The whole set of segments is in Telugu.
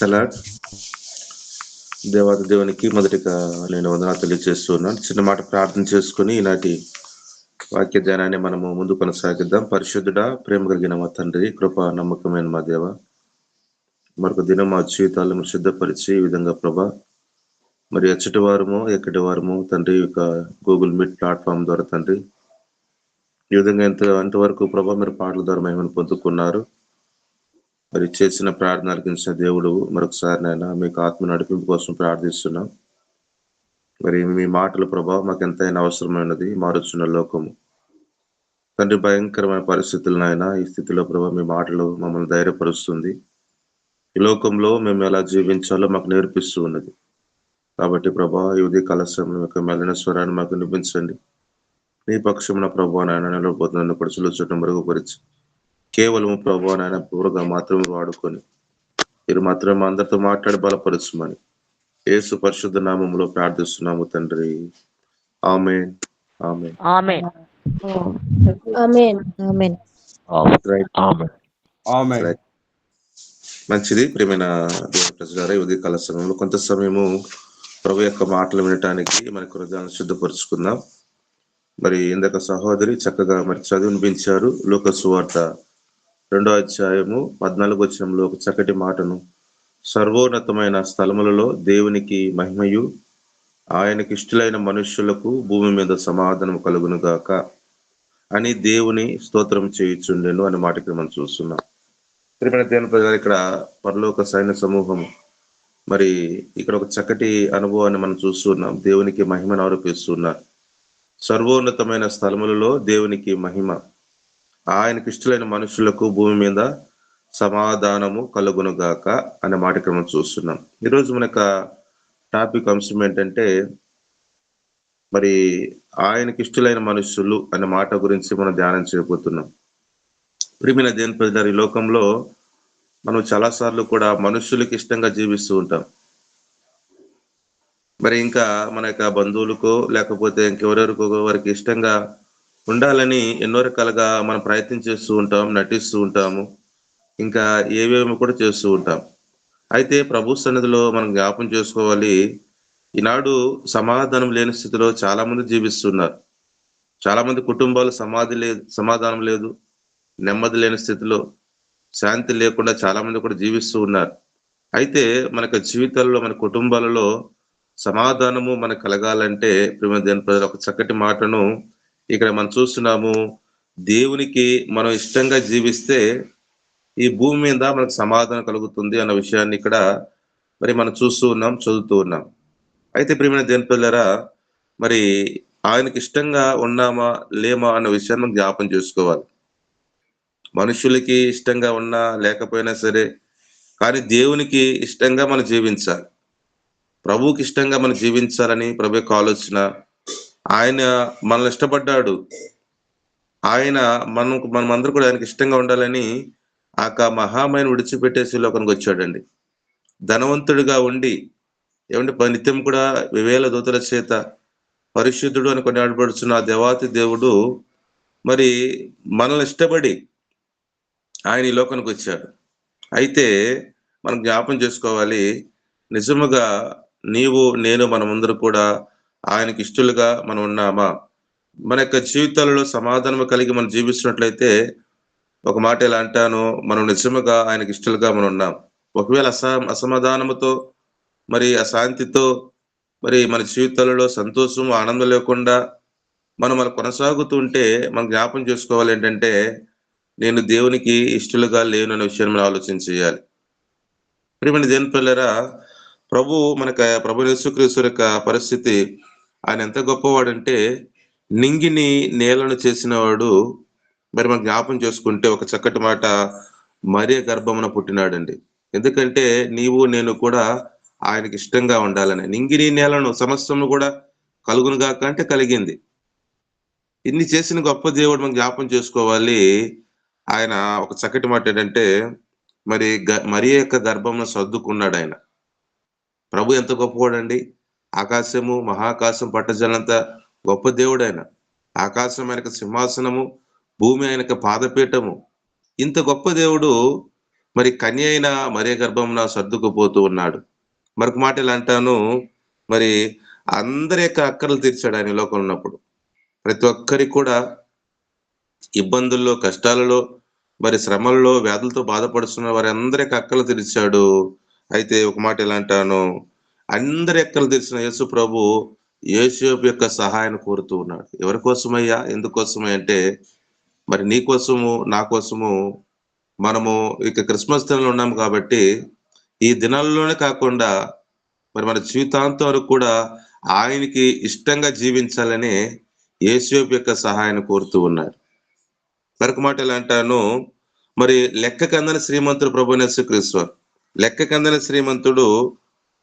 అలాడ్. దేవాది దేవునికి మొదటిగా నేను వందనాలు తెలియజేస్తున్నాను. చిన్న మాట ప్రార్థన చేసుకుని ఈనాటి వాక్య ధ్యానాన్ని మనము ముందు కొనసాగిద్దాం. పరిశుద్ధుడా, ప్రేమ కలిగిన మా తండ్రి, కృప నమ్మకమైన మా దేవ, మరొక దినం మా జీవితాలను సిద్ధపరిచి ఈ విధంగా ప్రభా మరి ఎచ్చటి వారము ఎక్కడి వారము తండ్రి యొక్క గూగుల్ మీట్ ప్లాట్ఫామ్ ద్వారా తండ్రి ఈ విధంగా ఎంతవరకు ప్రభా మీరు పాటల ద్వారా మహిమను పొందుకున్నారు. మరి చేసిన ప్రార్థన అర్పించిన దేవుడు మరొకసారి నాయన మీకు ఆత్మ నడిపింపు కోసం ప్రార్థిస్తున్నాం. మరి మీ మాటల ప్రభావం మాకు ఎంతైనా అవసరమైనది. మారుచున్న లోకము తండ్రి భయంకరమైన పరిస్థితులు నాయన, ఈ స్థితిలో ప్రభావ మీ మాటలు మమ్మల్ని ధైర్యపరుస్తుంది. ఈ లోకంలో మేము ఎలా జీవించాలో మాకు నేర్పిస్తూ ఉన్నది. కాబట్టి ప్రభా ఈ ఉదయ కలశం యొక్క మెల్లిన స్వరాన్ని మాకు వినిపించండి. నీ పక్షమున ప్రభా నాయన నిలబోతున్న పడుచులు చుట్టూ మెరుగుపరిచి కేవలం ప్రభా నాయన పూర్వగా మాత్రమే వాడుకొని మీరు మాత్రమే అందరితో మాట్లాడి బలపరచుమని యేసు పరిశుద్ధ నామములో ప్రార్థిస్తున్నాము తండ్రి. ఆమేన్. ఆమేన్. ఆమేన్. ఆమేన్. ఆమేన్. రైట్. ఆమేన్. రైట్. మంచిది. ప్రియమైన దేవుని ప్రజలారా, ఉదయ కాల సమయంలో కొంత సమయము ప్రభు యొక్క మాటలు వినటానికి మన హృదయాలను శుద్ధపరుచుకుందాం. మరి ఇందాక సహోదరి చక్కగా మరి చదివినిపించారు. లూకా సువార్త 2వ అధ్యాయము 14వ వచనంలో ఒక చక్కటి మాటను, సర్వోన్నతమైన స్థలములలో దేవునికి మహిమయు ఆయనకి ఇష్టలైన మనుష్యులకు భూమి మీద సమాధానం కలుగును గాక అని దేవుని స్తోత్రం చేయుచుండెను అనే మాట ఇక్కడ మనం చూస్తున్నాం. ప్రియమైన దేవుని ప్రజలు, ఇక్కడ పరలోక సైన్య సమూహము మరి ఇక్కడ ఒక చక్కటి అనుభవాన్ని మనం చూస్తున్నాం. దేవునికి మహిమను ఆరోపిస్తున్నారు. సర్వోన్నతమైన స్థలములలో దేవునికి మహిమ, ఆయనకి ఇష్టలైన మనుషులకు భూమి మీద సమాధానము కలుగును గాక అనే మాట ఇక్కడ మనం చూస్తున్నాం. ఈరోజు మనకు టాపిక్ అంశం ఏంటంటే మరి ఆయనకి ఇష్టలైన మనుషులు అనే మాట గురించి మనం ధ్యానం చేయబోతున్నాం. ప్రియమైన దేవుని ప్రజలారా, ఈ లోకంలో మనం చాలాసార్లు కూడా మనుషులకి ఇష్టంగా జీవిస్తూ ఉంటాం. మరి ఇంకా మన యొక్క బంధువులకో లేకపోతే ఇంకెవరెవరికో వారికి ఇష్టంగా ఉండాలని ఎన్నో రకాలుగా మనం ప్రయత్నం చేస్తూ ఉంటాం, నటిస్తూ ఉంటాము, ఇంకా ఏవేమో కూడా చేస్తూ ఉంటాం. అయితే ప్రభు సన్నిధిలో మనం జ్ఞాపం చేసుకోవాలి, ఈనాడు సమాధానం లేని స్థితిలో చాలా మంది జీవిస్తున్నారు. చాలా మంది కుటుంబాలు సమాధానం లేదు, నెమ్మది లేని స్థితిలో, శాంతి లేకుండా చాలా మంది కూడా జీవిస్తూ ఉన్నారు. అయితే మనకు జీవితాల్లో మన కుటుంబాలలో సమాధానము మనకు కలగాలంటే ప్రేమ దేవుని ప్రజలు ఒక చక్కటి మాటను ఇక్కడ మనం చూస్తున్నాము. దేవునికి మనం ఇష్టంగా జీవిస్తే ఈ భూమి మీద మనకు సమాధానం కలుగుతుంది అన్న విషయాన్ని ఇక్కడ మరి మనం చూస్తూ ఉన్నాం, చదువుతూ ఉన్నాం. అయితే ప్రియమైన దేవుని ప్రజలారా, మరి ఆయనకి ఇష్టంగా ఉన్నామా లేమా అన్న విషయాన్ని మనం జ్ఞాపం చేసుకోవాలి. మనుషులకి ఇష్టంగా ఉన్నా లేకపోయినా సరే, కానీ దేవునికి ఇష్టంగా మనం జీవించాలి. ప్రభువుకి ఇష్టంగా మనం జీవించాలని ప్రభు యొక్క ఆలోచన. ఆయన మనల్ని ఇష్టపడ్డాడు. ఆయన మనమందరూ కూడా ఆయనకి ఇష్టంగా ఉండాలని ఆ మహామాయను విడిచిపెట్టేసి లోకానికి వచ్చాడండి. ధనవంతుడిగా ఉండి ఏమంటే నిత్యం కూడా వేల దూతల చేత పరిశుద్ధుడు అని కొనియాడబడుచున్న ఆ దేవాతి దేవుడు మరి మనల్ని ఇష్టపడి ఆయన ఈ లోకానికి వచ్చాడు. అయితే మనం జ్ఞాపం చేసుకోవాలి, నిజముగా నీవు నేను మనమందరూ కూడా ఆయనకి ఇష్టలుగా మనం ఉన్నామా? మన యొక్క జీవితాలలో సమాధానం కలిగి మనం జీవిస్తున్నట్లయితే ఒక మాట ఎలా అంటాను, మనం నిజముగా ఆయనకి ఇష్టలుగా మనం ఉన్నాం. ఒకవేళ అసమాధానముతో మరి అశాంతితో మరి మన జీవితాలలో సంతోషం ఆనందం లేకుండా మనం కొనసాగుతూ ఉంటే మనం జ్ఞాపం చేసుకోవాలి ఏంటంటే, నేను దేవునికి ఇష్టలుగా లేను అనే విషయాన్ని మనం ఆలోచన చేయాలి. ప్రియమైన దేవుని పిల్లరా, ప్రభు యేసుక్రీస్తు యొక్క పరిస్థితి, ఆయన ఎంత గొప్పవాడంటే నింగిని నేలను చేసిన వాడు. మరి మనం జ్ఞాపం చేసుకుంటే ఒక చక్కటి మాట, మరియ గర్భమున పుట్టినాడండి. ఎందుకంటే నీవు నేను కూడా ఆయనకి ఇష్టంగా ఉండాలని. నింగిని నేలను సమస్తము కూడా కలుగును గాక అంటే కలిగింది. ఇన్ని చేసిన గొప్ప దేవుడు మనం జ్ఞాపం చేసుకోవాలి. ఆయన ఒక చక్కటి మాట ఏంటంటే మరి మరియ యొక్క గర్భమును సర్దుకున్నాడు ఆయన. ప్రభు ఎంత గొప్పవాడండి. ఆకాశము మహాకాశం పట్టజలంత గొప్ప దేవుడు ఆయన. ఆకాశం ఆయనకు సింహాసనము, భూమి ఆయనకు పాదపీఠము. ఇంత గొప్ప దేవుడు మరి కన్య అయిన మరియ గర్భమున సర్దుకుపోతూ ఉన్నాడు. మరొక మాట ఇలా అంటాను, మరి అందరి యొక్క అక్కర్లు తీర్చాడు ఆయన ఈ లోకంలో ఉన్నప్పుడు. ప్రతి ఒక్కరికి కూడా ఇబ్బందుల్లో, కష్టాలలో, మరి శ్రమల్లో, వ్యాధులతో బాధపడుతున్న వారి అందరికి అక్కలు తీర్చాడు. అయితే ఒక మాట ఎలా అంటాను, అందరి అక్కలు తీర్చిన యేసు ప్రభు యోసేపు యొక్క సహాయాన్ని కోరుతూ ఉన్నాడు. ఎవరి కోసమయ్యా? ఎందుకోసమై అంటే, మరి నీ కోసము, నా కోసము, మనము ఇక క్రిస్మస్ దినంలో ఉన్నాం కాబట్టి, ఈ దినాల్లోనే కాకుండా మరి మన జీవితాంతం వరకు కూడా ఆయనకి ఇష్టంగా జీవించాలని యేసేపు యొక్క సహాయాన్ని కోరుతూ ఉన్నారు. మరొక మాట ఎలా అంటాను, మరి లెక్కకందని శ్రీమంతుడు ప్రభువైన యేసుక్రీస్తు వారు. లెక్కకందని శ్రీమంతుడు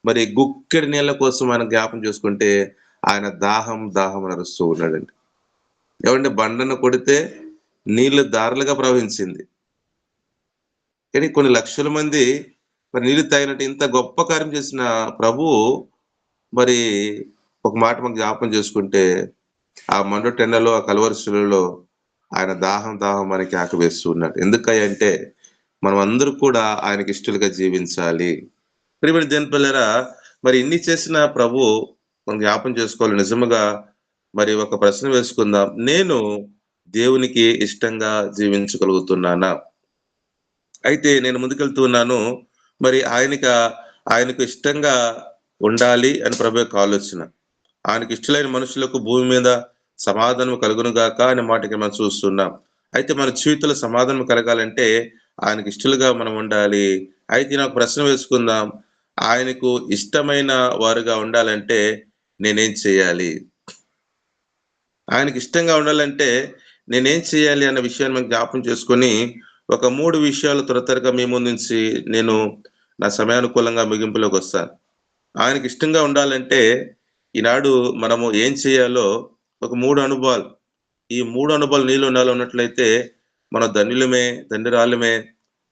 మరి గుక్కెడి నీళ్ళ కోసం ఆయన జ్ఞాపం చేసుకుంటే ఆయన దాహం దాహం అని అరుస్తూ ఉన్నాడండి. ఏమంటే బండను కొడితే నీళ్లు దారులుగా ప్రవహించింది. కానీ కొన్ని లక్షల మంది మరి నీళ్లు తాగినట్టు ఇంత గొప్ప కార్యం చేసిన ప్రభువు మరి ఒక మాట మనకు జ్ఞాపకం చేసుకుంటే ఆ మండుటెండలో, ఆ కలువరి శిలువలో ఆయన దాహం దాహం అని కేక వేస్తూ ఉన్నాడు. ఎందుకంటే మనం అందరూ కూడా ఆయనకి ఇష్టలుగా జీవించాలి. ప్రియమైన దేవుని పిల్లరా, మరి ఇన్ని చేసిన ప్రభు మనం జ్ఞాపం చేసుకోవాలి. నిజముగా మరి ఒక ప్రశ్న వేసుకుందాం, నేను దేవునికి ఇష్టంగా జీవించగలుగుతున్నానా? అయితే నేను ముందుకెళ్తూ ఉన్నాను. మరి ఆయనకు ఇష్టంగా ఉండాలి అని ప్రభు యొక్క ఆలోచన. ఆయనకి ఇష్టలైన మనుషులకు భూమి మీద సమాధానం కలుగును గాక అనే మాటకి మనం చూస్తున్నాం. అయితే మన జీవితంలో సమాధానం కలగాలంటే ఆయనకి ఇష్టలుగా మనం ఉండాలి. అయితే నాకు ప్రశ్న వేసుకుందాం, ఆయనకు ఇష్టమైన వారుగా ఉండాలంటే నేనేం చేయాలి? ఆయనకి ఇష్టంగా ఉండాలంటే నేనేం చేయాలి అన్న విషయాన్ని మనం జ్ఞాపం చేసుకొని ఒక 3 విషయాలు త్వరగా మీ ముందుంచి నేను నా సమయానుకూలంగా ముగింపులోకి వస్తాను. ఆయనకి ఇష్టంగా ఉండాలంటే ఈనాడు మనము ఏం చేయాలో ఒక 3 అనుభవాలు, ఈ 3 అనుభవాలు నీలో నాలో ఉన్నట్లయితే మనం ధన్యులమే, ధన్యురాలమే.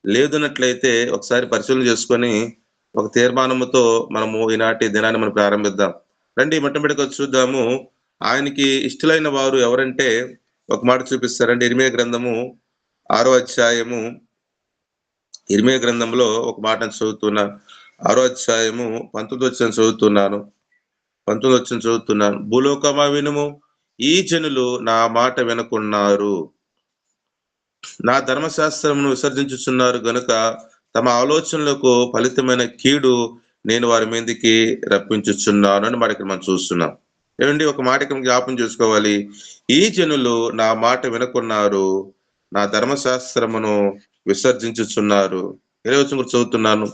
లేదన్నట్లయితే ఒకసారి పరిశీలన చేసుకొని ఒక తీర్మానముతో మనము ఈనాటి దినాన్ని మనం ప్రారంభిద్దాం. రండి మొట్టమొదటిగా చూద్దాము. ఆయనకి ఇష్టలైన వారు ఎవరంటే ఒక మాట చూపిస్తారండి. ఇర్మీయా గ్రంథము 6వ అధ్యాయము, ఇర్మీయా గ్రంథంలో ఒక మాటను చదువుతున్నా. 6వ అధ్యాయము 19వ వచనం చదువుతున్నాను. 19వ వచనం చదువుతున్నాను. భూలోకమా వినుము, ఈ జనులు నా మాట వినకున్నారు, నా ధర్మశాస్త్రమును విసర్జించుచున్నారు గనుక తమ ఆలోచనలకు ఫలితమైన కీడు నేను వారి మీదకి రప్పించుచున్నాను అని మాట ఇక్కడ మనం చూస్తున్నాం. ఏమండి, ఒక మాట ఇక్కడ జ్ఞాపం చేసుకోవాలి. ఈ జనులు నా మాట వినకున్నారు, నా ధర్మశాస్త్రమును విసర్జించుచున్నారు. 20వ వచనం కూడా చదువుతున్నాను.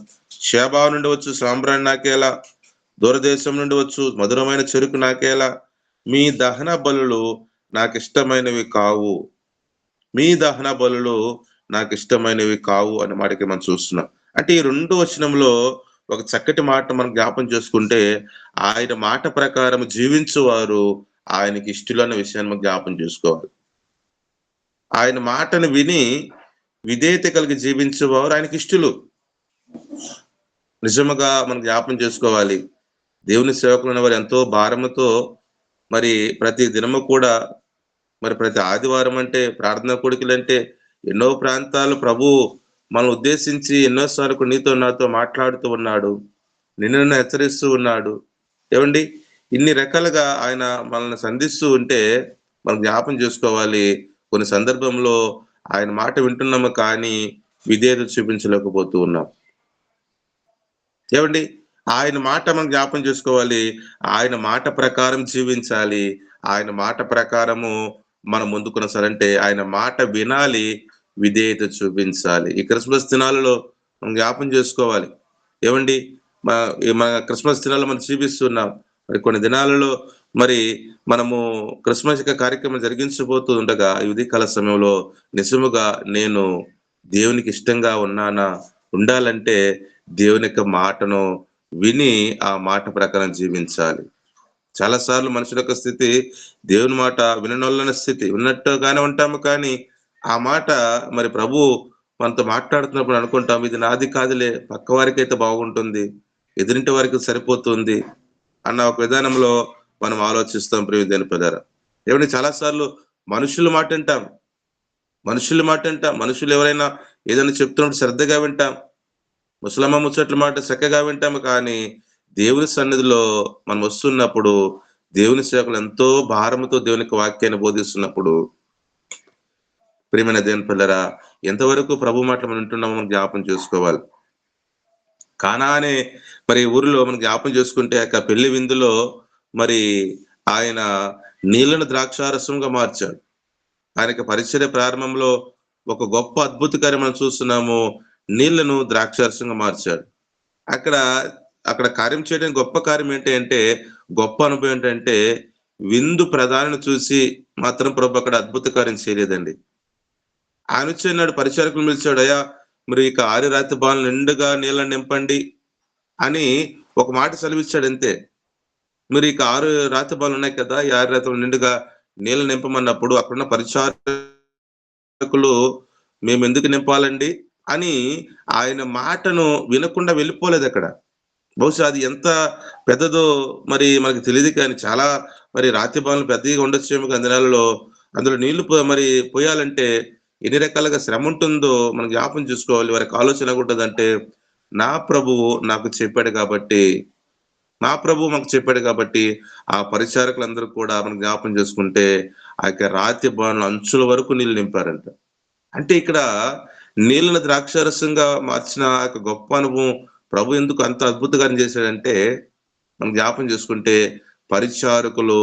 షేబా నుండి వచ్చు సాంబ్రాణి నాకేలా, దూరదేశం నుండి వచ్చు మధురమైన చెరుకు నాకేలా, మీ దహన బలులు నాకు ఇష్టమైనవి కావు, మీ దహన బలులు నాకు ఇష్టమైనవి కావు అనే మాటకి మనం చూస్తున్నాం. అంటే ఈ 2 వచనంలో ఒక చక్కటి మాట మనం జ్ఞాపం చేసుకుంటే ఆయన మాట ప్రకారం జీవించువారు ఆయనకి ఇష్టలు అన్న విషయాన్ని మనం జ్ఞాపం చేసుకోవాలి. ఆయన మాటను విని విధేయత కలిగి జీవించేవారు ఆయనకి ఇష్టలు. నిజముగా మనం జ్ఞాపం చేసుకోవాలి. దేవుని సేవకులైన వారు ఎంతో భారముతో మరి ప్రతి దినము కూడా మరి ప్రతి ఆదివారం అంటే ప్రార్థనా కోడికలంటే ఎన్నో ప్రాంతాలు ప్రభు మనం ఉద్దేశించి ఎన్నోసార్లు నీతో నాతో మాట్లాడుతూ ఉన్నాడు, నిన్ను హెచ్చరిస్తూ ఉన్నాడు. ఏమండి, ఇన్ని రకాలుగా ఆయన మనల్ని సంధిస్తూ ఉంటే మనం జ్ఞాపం చేసుకోవాలి, కొన్ని సందర్భంలో ఆయన మాట వింటున్నాము కానీ విధేయత చూపించలేకపోతూ ఉన్నాం. ఏమండి, ఆయన మాట మనం జ్ఞాపం చేసుకోవాలి, ఆయన మాట ప్రకారం జీవించాలి, ఆయన మాట ప్రకారము మనం ముందుకు కొనసాగాలంటే ఆయన మాట వినాలి, విధేయత చూపించాలి. ఈ క్రిస్మస్ దినాలలో మనం జ్ఞాపం చేసుకోవాలి. ఏమండి, మన క్రిస్మస్ దినాల్లో మనం చూపిస్తున్నాం. మరి కొన్ని దినాలలో మరి మనము క్రిస్మస్ యొక్క కార్యక్రమం జరిగించబోతూ ఉండగా ఈ ఉదయకాల సమయంలో నిజముగా నేను దేవునికి ఇష్టంగా ఉన్నానా? ఉండాలంటే దేవుని యొక్క మాటను విని ఆ మాట ప్రకారం జీవించాలి. చాలా సార్లు మనుషుల యొక్క స్థితి దేవుని మాట విననొల్లని స్థితి, ఉన్నట్టుగానే ఉంటాము కానీ ఆ మాట మరి ప్రభు మనతో మాట్లాడుతున్నప్పుడు అనుకుంటాం, ఇది నాది కాదులే, పక్క వారికి అయితే బాగుంటుంది, ఎదురింటి వారికి సరిపోతుంది అన్న ఒక విధానంలో మనం ఆలోచిస్తాం. ప్రియ దేవుని ప్రజలారా, ఏమంటే చాలా సార్లు మనుషుల మాట వింటాం. మనుషులు ఎవరైనా ఏదైనా చెప్తున్నప్పుడు శ్రద్ధగా వింటాం, ముసలమ్మ ముచ్చట్ల మాట చక్కగా వింటాము. కానీ దేవుని సన్నిధిలో మనం వస్తున్నప్పుడు, దేవుని సేవకులు ఎంతో భారముతో దేవునికి వాక్యాన్ని బోధిస్తున్నప్పుడు, ప్రియమైన దేవుని పిల్లరా, ఎంతవరకు ప్రభు మాటలు మనం వింటున్నామో మనం జ్ఞాపం చేసుకోవాలి. కానా అనే మరి ఊరిలో మనం జ్ఞాపం చేసుకుంటే ఆ పెళ్లి విందులో మరి ఆయన నీళ్లను ద్రాక్షారసంగా మార్చాడు. ఆయనకి పరిచర్య ప్రారంభంలో ఒక గొప్ప అద్భుత కార్యం మనం చూస్తున్నాము. నీళ్లను ద్రాక్షారసంగా మార్చాడు. అక్కడ అక్కడ కార్యం చేయడానికి గొప్ప కార్యం ఏంటి అంటే, గొప్ప అనుభవం ఏంటంటే, విందు ప్రధానిని చూసి మాత్రం ప్రభు అక్కడ అద్భుత కార్యం చేయలేదండి. ఆయన వచ్చి అన్నాడు, పరిచారకులు పిలిచాడు, అయ్యా మరి ఇక ఆరి రాతి బాలు నిండుగా నీళ్ళని నింపండి అని ఒక మాట సెలవిచ్చాడు అంతే. మరి ఇక 6 రాతి బాలు ఉన్నాయి కదా, ఈ 6 రాత్రులు నిండుగా నీళ్ళు నింపమన్నప్పుడు అక్కడున్న పరిచారకులు మేము ఎందుకు నింపాలండి అని ఆయన మాటను వినకుండా వెళ్ళిపోలేదు అక్కడ. బహుశా అది ఎంత పెద్దదో మరి మనకు తెలియదు, కానీ చాలా మరి రాతి బాలు పెద్దగా ఉండొచ్చేమో అంది నెలలో. అందులో నీళ్లు మరి పోయాలంటే ఎన్ని రకాలుగా శ్రమ ఉంటుందో మనం జ్ఞాపం చూసుకోవాలి. వారికి ఆలోచన ఉంటుందంటే, నా ప్రభువు నాకు చెప్పాడు కాబట్టి, నా ప్రభు మాకు చెప్పాడు కాబట్టి ఆ పరిచారకులందరూ కూడా మనం జ్ఞాపం చేసుకుంటే ఆ యొక్క రాతి బాణల అంచుల వరకు నీళ్లు నింపారంట. అంటే ఇక్కడ నీళ్ళను ద్రాక్షారసంగా మార్చిన ఆ యొక్క గొప్ప అనుభవం ప్రభు ఎందుకు అంత అద్భుతంగా చేశాడంటే, మనం జ్ఞాపం చేసుకుంటే పరిచారకులు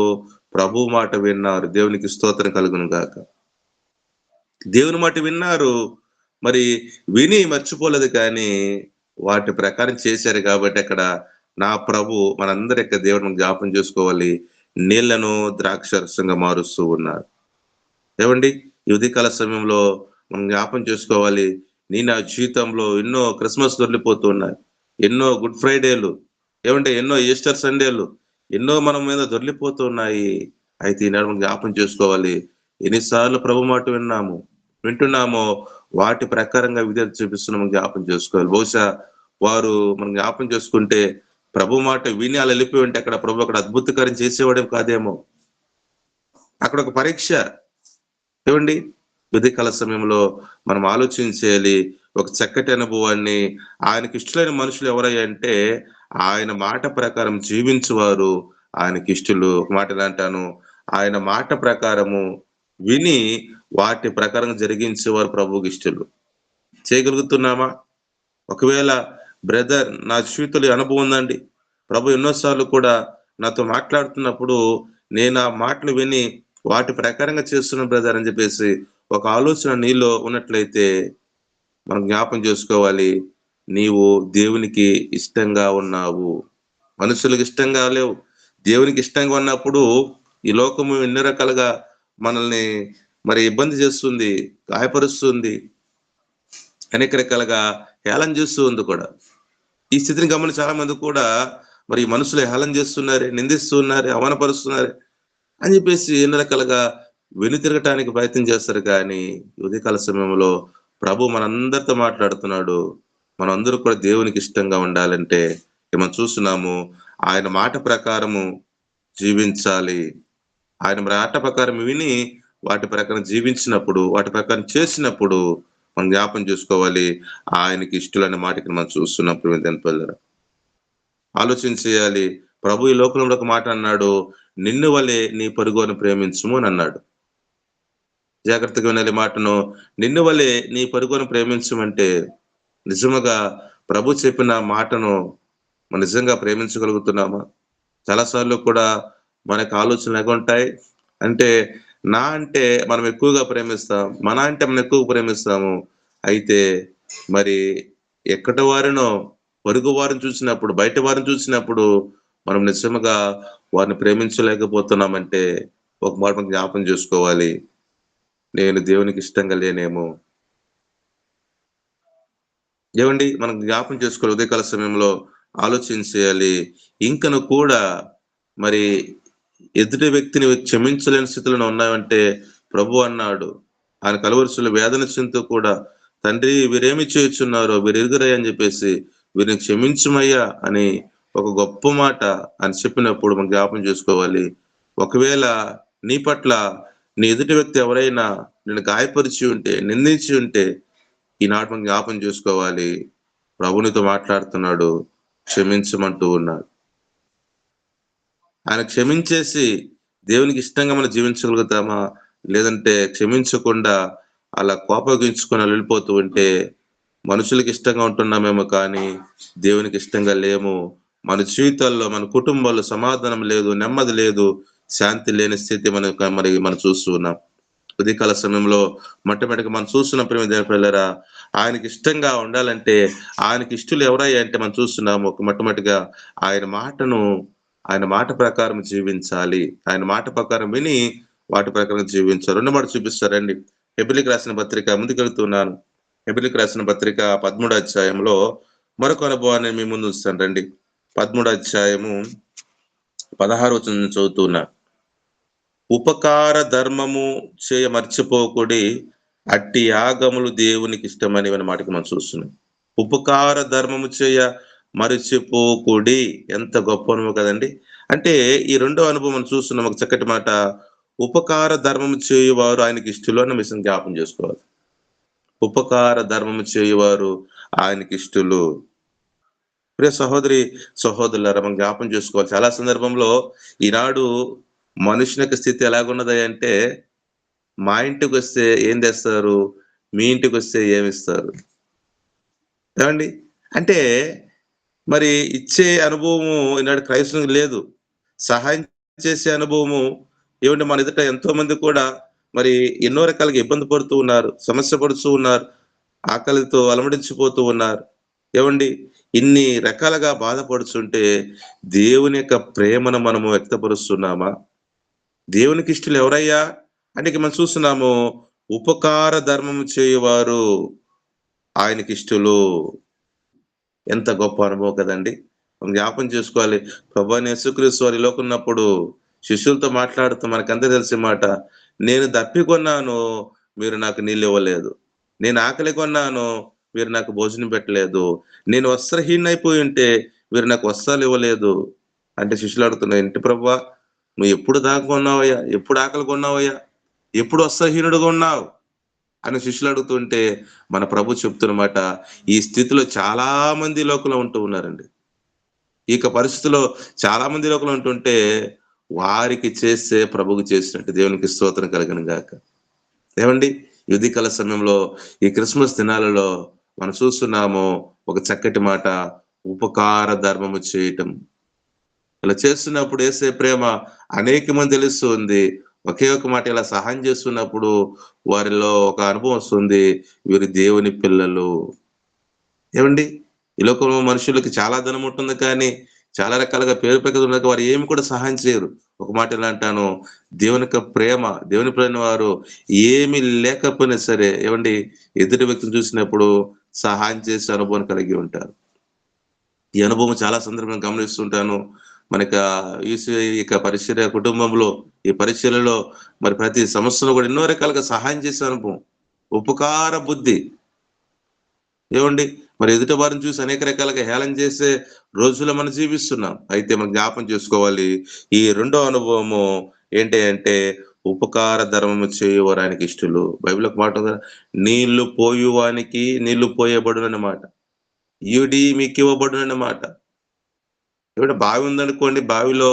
ప్రభు మాట విన్నారు. దేవునికి స్తోత్రం కలుగును గాక. దేవుని మాట విన్నారు, మరి విని మర్చిపోలేదు, కానీ వాటి ప్రకారం చేశారు. కాబట్టి అక్కడ నా ప్రభు మనందరి యొక్క దేవుడిని జ్ఞాపం చేసుకోవాలి, నీళ్లను ద్రాక్షరసంగా మారుస్తూ ఉన్నారు. ఏమండి, ఈ ఉదయకాల సమయంలో మనం జ్ఞాపం చేసుకోవాలి, నీ నా జీవితంలో ఎన్నో క్రిస్మస్ దొరికిపోతూ ఉన్నాయి, ఎన్నో గుడ్ ఫ్రైడేలు, ఏమంటే ఎన్నో ఈస్టర్ సండేలు, ఎన్నో మనం మీద దొరికిపోతూ ఉన్నాయి. అయితే ఈనాడు మనం జ్ఞాపం చేసుకోవాలి, ఎన్నిసార్లు ప్రభు మాట వింటున్నామో వాటి ప్రకారంగా విధేయత చూపిస్తున్నాము జ్ఞాపం చేసుకోవాలి. బహుశా వారు మనం జ్ఞాపం చేసుకుంటే ప్రభు మాట విని అలా వెళ్ళిపోయి ఉంటే అక్కడ ప్రభు అక్కడ అద్భుతకార్యం చేసేవాడేం కాదేమో. అక్కడ ఒక పరీక్ష. ఏమండి, ఉదయకాల సమయంలో మనం ఆలోచించేయాలి. ఒక చక్కటి అనుభవాన్ని, ఆయనకి ఇష్టమైన మనుషులు ఎవరయ్యా అంటే, ఆయన మాట ప్రకారం జీవించువారు ఆయనకి ఇష్టలు. ఒక మాట ఎలా అంటాను, ఆయన మాట ప్రకారము విని వాటి ప్రకారం జరిగించేవారు ప్రభువుకి ఇష్టలు. చేయగలుగుతున్నామా? ఒకవేళ బ్రదర్ నా జీవితంలో అనుభవం ఉందండి, ప్రభు ఎన్నోసార్లు కూడా నాతో మాట్లాడుతున్నప్పుడు నేను ఆ మాటలు విని వాటి ప్రకారంగా చేస్తున్న బ్రదర్ అని చెప్పేసి ఒక ఆలోచన నీలో ఉన్నట్లయితే మనం జ్ఞాపం చేసుకోవాలి, నీవు దేవునికి ఇష్టంగా ఉన్నావు, మనుషులకు ఇష్టంగా లేవు. దేవునికి ఇష్టంగా ఉన్నప్పుడు ఈ లోకము ఎన్ని రకాలుగా మనల్ని మరి ఇబ్బంది చేస్తుంది, గాయపరుస్తుంది, అనేక రకాలుగా హేళన చేస్తూ ఉంది కూడా. ఈ స్థితిని గమని చాలా మంది కూడా మరి మనుషులు హేళన చేస్తున్నారు, నిందిస్తున్నారు, అవమానపరుస్తున్నారు అని చెప్పేసి ఎన్ని రకాలుగా వెనుతిరగటానికి ప్రయత్నం చేస్తారు. కానీ ఉదయకాల సమయంలో ప్రభు మనందరితో మాట్లాడుతున్నాడు. మనందరూ కూడా దేవునికి ఇష్టంగా ఉండాలంటే మనం చూస్తున్నాము, ఆయన మాట ప్రకారము జీవించాలి. ఆయన మాట ప్రకారం విని వాటి ప్రకారం జీవించినప్పుడు, వాటి ప్రకారం చేసినప్పుడు మనం జ్ఞాపం చేసుకోవాలి, ఆయనకి ఇష్టలనే మాటకి మనం చూస్తున్నప్పుడు పిల్లలు ఆలోచించేయాలి. ప్రభు ఈ లోకంలో ఒక మాట అన్నాడు, నిన్ను వలె నీ పొరుగును ప్రేమించుము అని అన్నాడు. జాగ్రత్తగా వినాలి మాటను. నిన్ను వలె నీ పొరుగును ప్రేమించమంటే నిజముగా ప్రభు చెప్పిన మాటను మనం నిజంగా ప్రేమించగలుగుతున్నామా? చాలాసార్లు కూడా మనకు ఆలోచనలు ఎగుంటాయి. అంటే నా అంటే మనం ఎక్కువగా ప్రేమిస్తాం, మన అంటే మనం ఎక్కువ ప్రేమిస్తాము. అయితే మరి ఎక్కటి వారినో పొరుగు వారిని చూసినప్పుడు, బయట వారిని చూసినప్పుడు మనం నిజముగా వారిని ప్రేమించలేకపోతున్నామంటే ఒక మాట మనం జ్ఞాపం చేసుకోవాలి, నేను దేవునికి ఇష్టంగా లేనేమో. ఏమండి, మనం జ్ఞాపం చేసుకోవాలి, ఉదయకాల సమయంలో ఆలోచించేయాలి. ఇంకను కూడా మరి ఎదుటి వ్యక్తిని క్షమించలేని స్థితిలో ఉన్నాయంటే ప్రభు అన్నాడు, ఆయన కలవరుసులు వేదన చింతూ కూడా, తండ్రి వీరేమి చేయుచున్నారో వీరు ఎరుగరయ్యా అని చెప్పేసి వీరిని క్షమించుమయ్యా అని ఒక గొప్ప మాట అని చెప్పినప్పుడు మనం జ్ఞాపం చేసుకోవాలి. ఒకవేళ నీ పట్ల నీ ఎదుటి వ్యక్తి ఎవరైనా నిన్ను గాయపరిచి ఉంటే, నిందించి ఉంటే, ఈనాడు మనం జ్ఞాపం చేసుకోవాలి. ప్రభునితో మాట్లాడుతున్నాడు, క్షమించమంటూ ఉన్నాడు. ఆయన క్షమించేసి దేవునికి ఇష్టంగా మనం జీవించగలుగుతామా? లేదంటే క్షమించకుండా అలా కోపగించుకొని వెళ్ళిపోతూ ఉంటే మనుషులకి ఇష్టంగా ఉంటున్నామేమో కానీ దేవునికి ఇష్టంగా లేము. మన జీవితాల్లో, మన కుటుంబాల్లో సమాధానం లేదు, నెమ్మది లేదు, శాంతి లేని స్థితి మనం చూస్తూ ఉన్నాం. ఉదయకాల సమయంలో మొట్టమొదటిగా మనం చూస్తున్న ప్రేమ దేవుని పిల్లరా, ఆయనకి ఇష్టంగా ఉండాలంటే ఆయనకి ఇష్టలు ఎవరయ్యా అంటే మనం చూస్తున్నాము. మొట్టమొదటిగా ఆయన మాట ప్రకారం జీవించాలి. ఆయన మాట ప్రకారం విని వాటి ప్రకారం జీవించాలి. రెండో మాట చూపిస్తారండి. హెబ్రీయులకు రాసిన పత్రిక ముందుకెళ్తున్నాను. హెబ్రీయులకు రాసిన పత్రిక 13వ అధ్యాయంలో మరొక అనుభవాన్ని మీ ముందు ఉంచుతాను రండి. 13వ అధ్యాయము 16వ వచనం చదువుతున్నా. ఉపకార ధర్మము చేయ మర్చిపోకుడి, అట్టి యాగములు దేవునికి ఇష్టమని అనే మాటకి మనం చూస్తున్నాం. ఉపకార ధర్మము చేయ మరిచిపోకుడి, ఎంత గొప్ప అనుభవం కదండి. అంటే ఈ రెండో అనుభవం మనం చూస్తున్నాం. ఒక చక్కటి మాట, ఉపకార ధర్మము చేయువారు ఆయనకి ఇష్టలు అన్న విషయం జ్ఞాపం చేసుకోవాలి. ఉపకార ధర్మము చేయువారు ఆయనకి ఇష్టలు. ప్రియ సహోదరులారా, మనం జ్ఞాపం చేసుకోవాలి. చాలా సందర్భంలో ఈనాడు మనుషుని యొక్క స్థితి ఎలాగున్నది అంటే, మా ఇంటికి వస్తే ఏం తెస్తారు, మీ ఇంటికి వస్తే ఏమిస్తారు ఏమండి. అంటే మరి ఇచ్చే అనుభవము ఈనాడు క్రైస్తవునికి లేదు. సహాయం చేసే అనుభవము ఏమంటే మన ఎదుట ఎంతో మంది కూడా మరి ఎన్నో రకాలుగా ఇబ్బంది పడుతూ ఉన్నారు, సమస్య పడుతూ ఉన్నారు, ఆకలితో అలమటించిపోతూ ఉన్నారు. ఏవండి, ఇన్ని రకాలుగా బాధపడుతుంటే దేవుని యొక్క ప్రేమను మనము వ్యక్తపరుస్తున్నామా? దేవునికి ఇష్టలు ఎవరయ్యా అంటే ఇక మనం చూస్తున్నాము, ఉపకార ధర్మము చేయువారు ఆయనకి ఇష్టలు. ఎంత గొప్ప అనుభవం కదండి. మనం జ్ఞాపం చేసుకోవాలి. ప్రభువైన యేసుక్రీస్తు వారు ఈ లోకంలో ఉన్నప్పుడు శిష్యులతో మాట్లాడుతూ మనకంతా తెలిసే మాట, నేను దప్పికొన్నాను, మీరు నాకు నీళ్ళు ఇవ్వలేదు. నేను ఆకలి కొన్నాను, మీరు నాకు భోజనం పెట్టలేదు. నేను వస్త్రహీనైపోయి ఉంటే మీరు నాకు వస్త్రాలు ఇవ్వలేదు. అంటే శిష్యులు అడుగుతున్నారు, ఏంటి ప్రభువా, నువ్వు ఎప్పుడు దాకా కొన్నావయ్యా, ఎప్పుడు ఆకలి కొన్నావయ్యా, ఎప్పుడు వస్త్రహీనుడుగా ఉన్నావు అని శిష్యులు అడుగుతుంటే మన ప్రభు చెప్తున్నమాట, ఈ స్థితిలో చాలా మంది లోకంలో ఉంటూ ఉన్నారండి. ఇక పరిస్థితిలో చాలా మంది లోకంలో ఉంటుంటే వారికి చేస్తే ప్రభువుకు చేసినట్టు. దేవునికి స్తోత్రం కలుగును గాక. ఏమండి, ఈ ఉదయకాల సమయంలో ఈ క్రిస్మస్ దినాలలో మనం చూస్తున్నాము ఒక చక్కటి మాట, ఉపకార ధర్మము చేయటం. ఇలా చేస్తున్నప్పుడు యేసే ప్రేమ అనేక మంది తెలుస్తుంది. ఒకే ఒక మాట ఇలా సహాయం చేస్తున్నప్పుడు వారిలో ఒక అనుభవం వస్తుంది, వీరు దేవుని పిల్లలు. ఏమండి, ఈ లోకంలో మనుషులకి చాలా ధనం ఉంటుంది కానీ చాలా రకాలుగా పేరు ప్రఖ్యాతులు ఉన్నాయి, వారు ఏమి కూడా సహాయం చేయరు. ఒక మాట ఎలా అంటాను, దేవుని యొక్క ప్రేమ, దేవుని ప్రేమ వారు ఏమి లేకపోయినా సరే ఏమండి, ఎదుటి వ్యక్తిని చూసినప్పుడు సహాయం చేసే అనుభవం కలిగి ఉంటారు. ఈ అనుభవం చాలా సందర్భంగా గమనిస్తుంటాను. మనక ఇక పరిచర్య కుటుంబంలో, ఈ పరిచర్యలో మరి ప్రతి సమస్యలో కూడా ఎన్నో రకాలుగా సహాయం చేసే అనుభవం, ఉపకార బుద్ధి. ఏమండి, మరి ఎదుటి వారిని చూసి అనేక రకాలుగా హేళన చేసే రోజుల్లో మనం జీవిస్తున్నాం. అయితే మనం జ్ఞాపం చేసుకోవాలి, ఈ రెండో అనుభవము ఏంటి అంటే, ఉపకార ధర్మము చేయువారు ఆయనకి ఇష్టలు. బైబిల్ ఒక మాట ఉంది, నీళ్లు పోయువానికి నీళ్లు పోయబడును అన్నమాట, ఈడి మీకు ఇవ్వబడును అన్నమాట. ఏమంటే బావి ఉందనుకోండి, బావిలో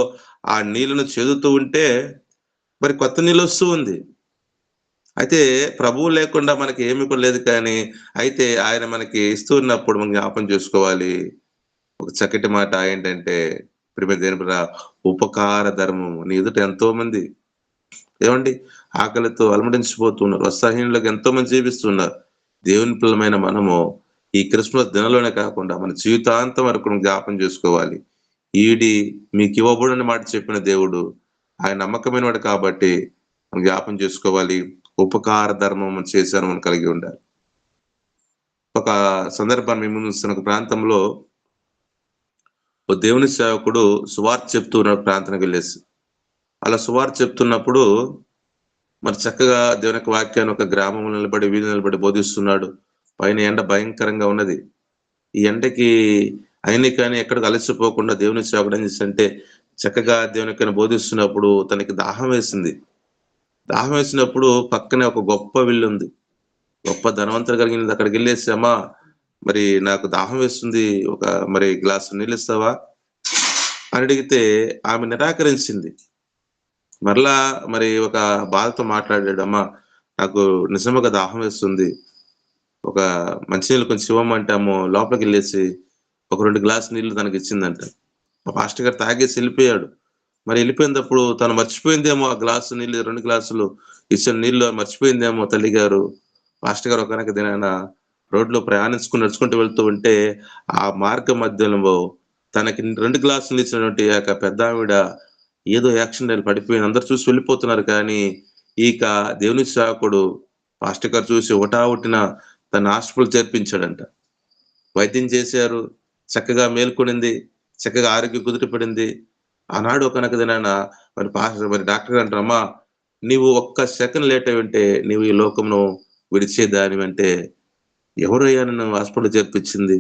ఆ నీళ్లను చేదుతూ ఉంటే మరి కొత్త నీళ్ళు వస్తూ ఉంది. అయితే ప్రభువు లేకుండా మనకి ఏమి కూడా లేదు కానీ, అయితే ఆయన మనకి ఇస్తూ ఉన్నప్పుడు మనం జ్ఞాపం చేసుకోవాలి. ఒక చక్కటి మాట ఏంటంటే, ప్రియమైన దేవుని బిడ్డ, ఉపకార ధర్మం. నీ ఎదుట ఎంతో మంది ఏమండి ఆకలితో అలమటించిపోతున్నారు, వస్త్రహీనులకు ఎంతో మంది జీవిస్తున్నారు. దేవుని పిల్లమైన మనము ఈ క్రిస్మస్ దినలోనే కాకుండా మన జీవితాంతం వరకు మనం జ్ఞాపం చేసుకోవాలి. ఈడి మీకు ఇవ్వబడునని మాట చెప్పిన దేవుడు ఆయన నమ్మకమైన వాడు కాబట్టి మనం జ్ఞాపం చేసుకోవాలి. ఉపకార ధర్మం చేశాను మనం కలిగి ఉండాలి. ఒక సందర్భాన్ని మీ ముందు ఉంచుతున్న, ఒక ప్రాంతంలో ఓ దేవుని సేవకుడు సువార్త చెప్తూ ఉన్న ప్రాంతానికి వెళ్ళేసి, అలా సువార్త చెప్తున్నప్పుడు మరి చక్కగా దేవుని యొక్క వాక్యాన్ని ఒక గ్రామంలో నిలబడి, వీధి నిలబడి బోధిస్తున్నాడు. పైన ఎండ భయంకరంగా ఉన్నది. ఈ ఎండకి అయినా కానీ ఎక్కడికి అలసిపోకుండా దేవుని సేవకుడు ఏం చేశాడంటే, చక్కగా దేవుని యొక్క బోధిస్తున్నప్పుడు తనకి దాహం వేసింది. దాహం వేసినప్పుడు పక్కనే ఒక గొప్ప విల్లు ఉంది. గొప్ప ధనవంతులు కలిగింది. అక్కడికి వెళ్ళేసి, అమ్మా మరి నాకు దాహం వేస్తుంది, ఒక మరి గ్లాసు నీళ్ళు ఇస్తావా అని అడిగితే ఆమె నిరాకరించింది. మరలా మరి ఒక బాధతో మాట్లాడాడు, అమ్మా నాకు నిజముగా దాహం వేస్తుంది, ఒక మంచినీళ్ళు కొంచెం ఇవ్వమంటే ఆమె లోపలికి వెళ్ళేసి ఒక 2 గ్లాసు నీళ్లు తనకి ఇచ్చిందంట. మా పాస్టర్ గారు తాగేసి వెళ్ళిపోయాడు. మరి వెళ్ళిపోయినప్పుడు తను మర్చిపోయిందేమో, ఆ గ్లాసు నీళ్ళు 2 గ్లాసులు ఇచ్చిన నీళ్ళు మర్చిపోయిందేమో తల్లిగారు. పాస్టర్ గారు ఒకనొక దినాన రోడ్లో నడుచుకుంటూ వెళ్తూ ఉంటే ఆ మార్గ మధ్యలో తనకి 2 గ్లాసులు ఇచ్చినటువంటి ఆ యొక్క పెద్దావిడ ఏదో యాక్సిడెంట్ పడిపోయింది. అందరూ చూసి వెళ్ళిపోతున్నారు కానీ, ఇక దేవుని సేవకుడు పాస్టర్ గారు చూసి హుటాహుటిన తన హాస్పిటల్ చేర్పించాడంట. వైద్యం చేశారు. చక్కగా మేల్కొనింది. చక్కగా ఆరోగ్యం కుదుటపడింది. ఆనాడు ఒకానొక దినాన మరి డాక్టర్ గారు అంటారు, "అమ్మా నీవు ఒక్క సెకండ్ లేట్ అయ్యి ఉంటే నీవు ఈ లోకమును విడిచేదానివంటే, ఎవరయ్యా నన్ను హాస్పిటల్ చేర్పించింది?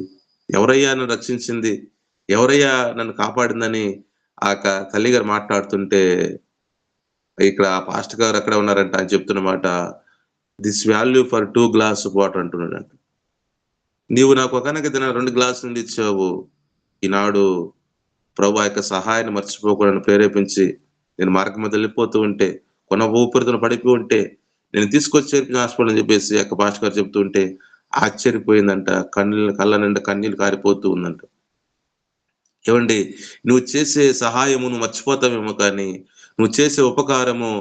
ఎవరయ్యా నన్ను రక్షించింది? ఎవరయ్యా నన్ను కాపాడిందని?" ఆ యొక్క తల్లిగారు మాట్లాడుతుంటే, ఇక్కడ పాస్టర్ గారు అక్కడే ఉన్నారంట. ఆయన చెప్తున్న మాట, "this value for 2 glass of water" అంటున్నాడంట. నీవు నాకు ఒకానొక దినాన 2 గ్లాసుల నీళ్ళు ఇచ్చావు. ఈనాడు ప్రభు ఆ యొక్క సహాయాన్ని మర్చిపోకూడదని ప్రేరేపించి, నేను మార్గం మధ్యలో వెళ్ళిపోతూ ఉంటే, ఊపిరితిత్తులు పడిపోయి ఉంటే, నేను తీసుకొచ్చి చేర్పిన హాస్పిటల్ అని చెప్పేసి ఆ యొక్క పాస్టర్ గారు చెప్తూ ఉంటే ఆశ్చర్యపోయిందంట. కళ్ళ నిండా కన్నీళ్లు కారిపోతూ ఉందంట. ఏవండి, నువ్వు చేసే సహాయము నువ్వు మర్చిపోతావేమో కానీ, నువ్వు చేసే ఉపకారము